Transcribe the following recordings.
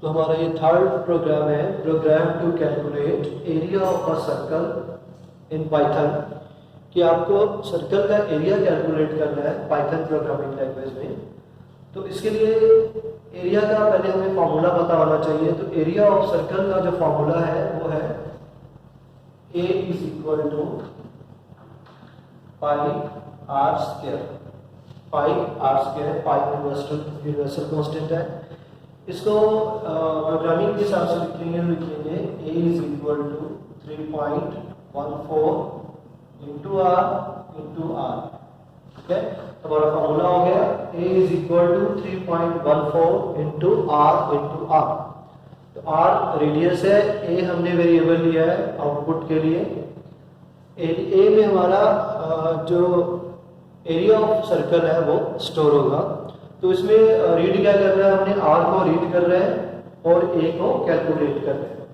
तो हमारा ये थर्ड प्रोग्राम है, program to calculate area of a circle in Python, कि आपको सर्कल का एरिया कैलकुलेट करना है पाइथन प्रोग्रामिंग लैंग्वेज में। तो इसके लिए एरिया का पहले हमें फॉर्मूला पता होना चाहिए। तो एरिया ऑफ सर्कल का जो फॉर्मूला है वो है A is equal to pi r square. Pi r square, pi universal constant है। इसको प्रोग्रामिंग के हिसाब से लिखेंगे A is equal to 3.14 into r. ठीक है, हमारा फॉर्मूला हो गया A is equal to 3.14 into r. तो आर रेडियस है, A हमने वेरिएबल लिया है आउटपुट के लिए। ए में हमारा जो एरिया ऑफ सर्कल है वो स्टोर होगा। तो इसमें रीड क्या कर रहा है, हमने आर को रीड कर रहे हैं और ए को कैलकुलेट कर रहे हैं।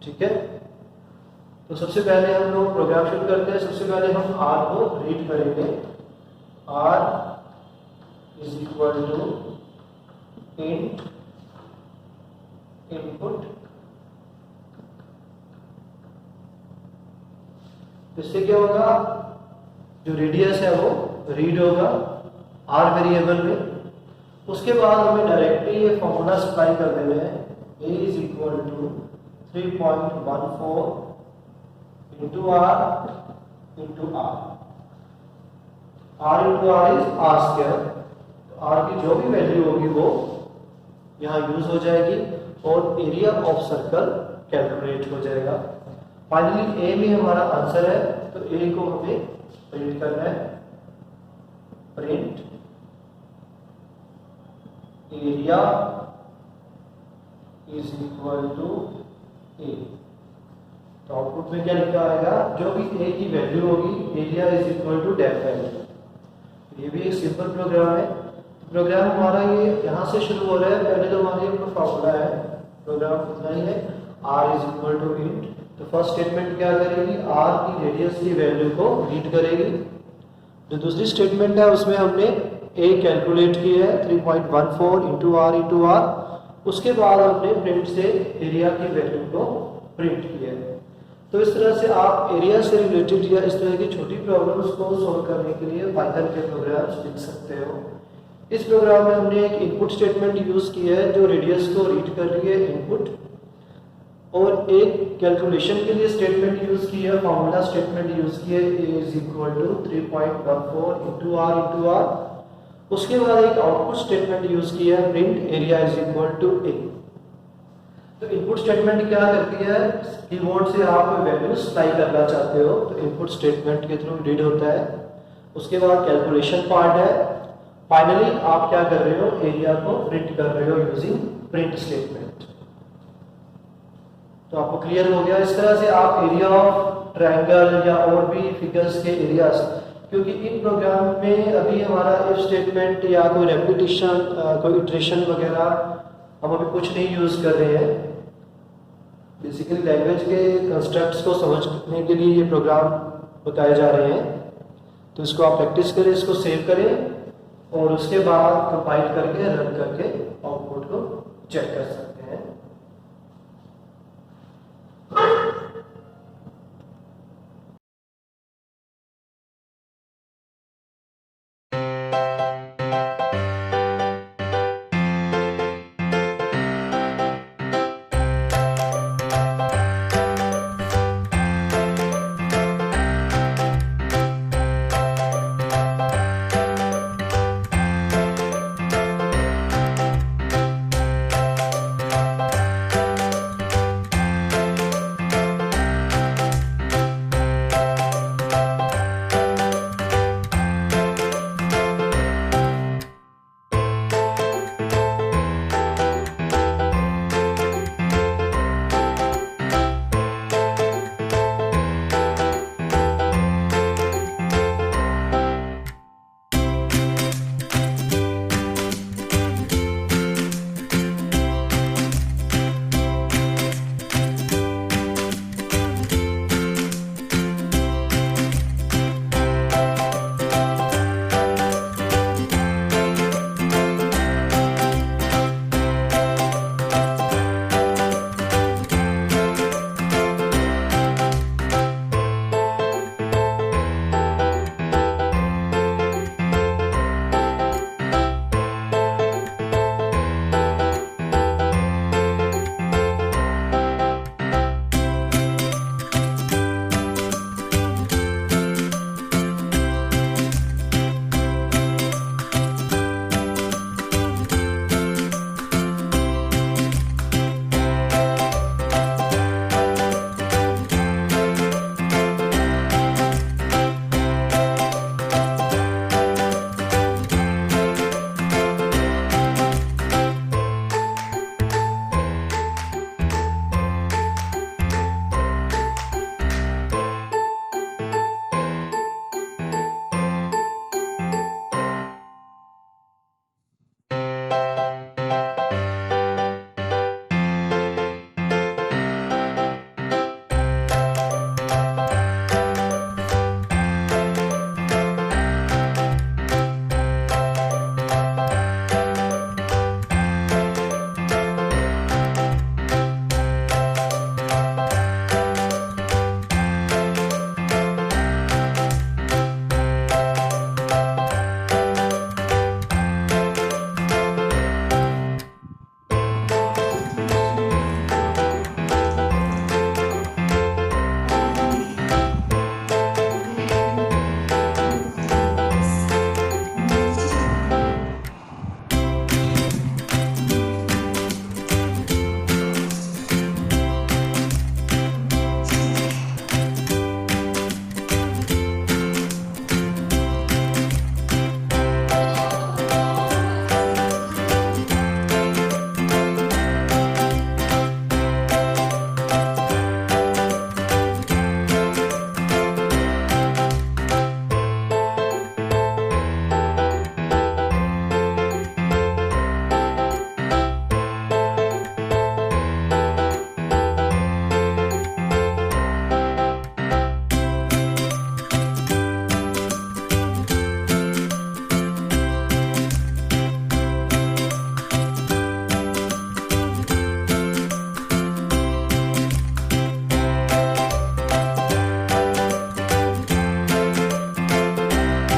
ठीक है, तो सबसे पहले हम लोग प्रोग्राम शुरू करते हैं। सबसे पहले हम आर को रीड करेंगे। R is equal to int input. इससे क्या होगा, जो रेडियस है वो रीड होगा आर वेरिएबल में। उसके बाद हमें डायरेक्टली ये फॉर्मूला सप्लाई कर देना है A is equal to 3.14 into r into r. R into r is r square. तो आर की जो भी वैल्यू होगी वो यहाँ यूज हो जाएगी और एरिया ऑफ सर्कल कैलकुलेट हो जाएगा। फाइनली ए में हमारा आंसर है, तो ए को हमें प्रिंट करना है। Print area is equal to A. तो आउटपुट में क्या लिखा आएगा, जो भी ए की वैल्यू होगी area is equal to def value. ये भी एक सिंपल प्रोग्राम है। प्रोग्राम हमारा ये यहाँ से शुरू हो रहा है। पहले तो हमारे अपना फॉर्मूला है, प्रोग्राम इतना ही है, R is equal to int. तो फर्स्ट स्टेटमेंट क्या करेगी, आर की रेडियस की वैल्यू को रीड करेगी। जो दूसरी स्टेटमेंट है उसमें हमने ए कैलकुलेट की है 3.14 इंटू आर। उसके बाद हमने प्रिंट से एरिया की वैल्यू को प्रिंट किया है। तो इस तरह से आप एरिया से रिलेटेड या इस तरह की छोटी प्रॉब्लम्स को सोल्व करने के लिए पाइथन के प्रोग्राम्स लिख सकते हो। इस प्रोग्राम में हमने एक इनपुट स्टेटमेंट यूज की है जो रेडियस को रीड कर रही है इनपुट, और एक कैलकुलेशन के लिए स्टेटमेंट यूज की है, फॉर्मूला स्टेटमेंट यूज की है A is equal to 3.14 into R. उसके बाद एक आउटपुट स्टेटमेंट यूज की है, print area is equal to A। तो इनपुट स्टेटमेंट क्या करती है, कीबोर्ड से आप वैल्यू सप्लाई करना चाहते हो तो इनपुट स्टेटमेंट के थ्रू रीड होता है। उसके बाद कैलकुलेशन पार्ट है। फाइनली आप क्या कर रहे हो, एरिया को प्रिंट कर रहे हो यूजिंग प्रिंट स्टेटमेंट। तो आपको क्लियर हो गया। इस तरह से आप एरिया ऑफ ट्रायंगल या और भी फिगर्स के एरियाज, क्योंकि इन प्रोग्राम में अभी हमारा इफ स्टेटमेंट या कोई रेपिटेशन, कोई इटरेशन वगैरह हम अभी कुछ नहीं यूज कर रहे हैं। बेसिकली लैंग्वेज के कंस्ट्रक्ट्स को समझने के लिए ये प्रोग्राम बताए जा रहे हैं। तो इसको आप प्रैक्टिस करें, इसको सेव करें और उसके बाद कंपाइल करके रन करके आउटपुट को चेक कर सकते हैं।